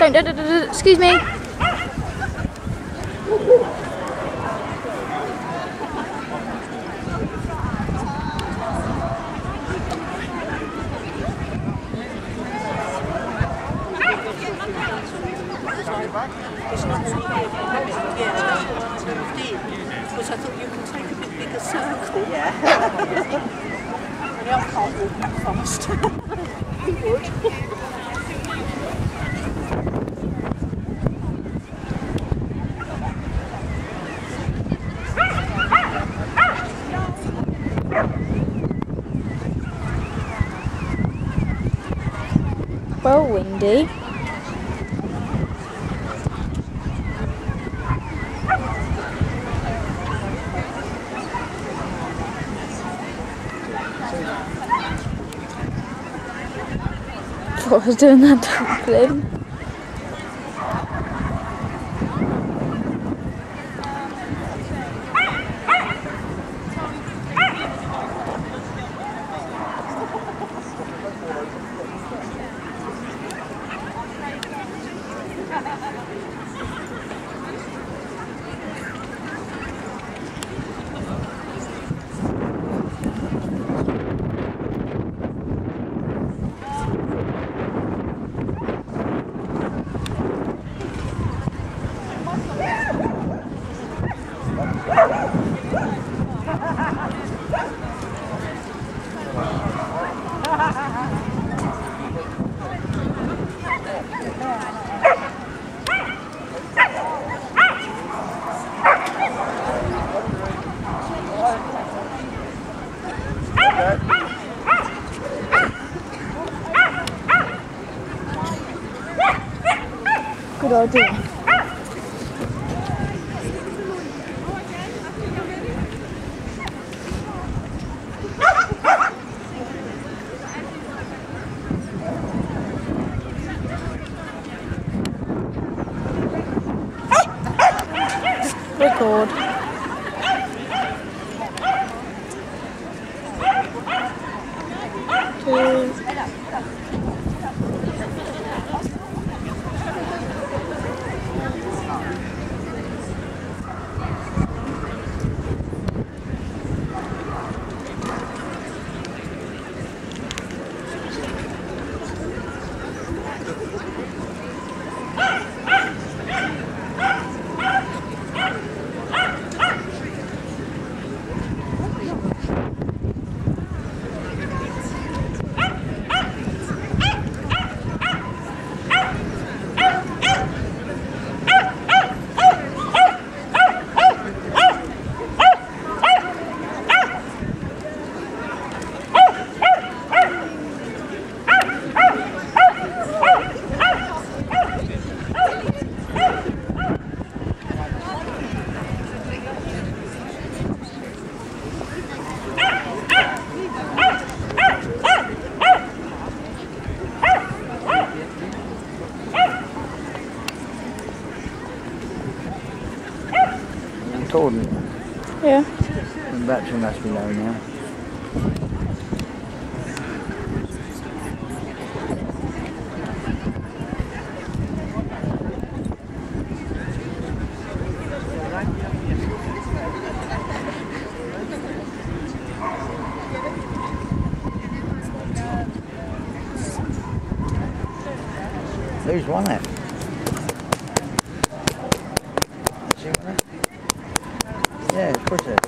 Don't, excuse me. Because I thought you could take a bit bigger circle. Yeah. Only I can't walk that fast. You would. Well, windy. Thought I was doing that dumpling. Good idea. Record. Recording. Yeah. The battery must be low now. Who's won it? She won it? Yeah, of course it is.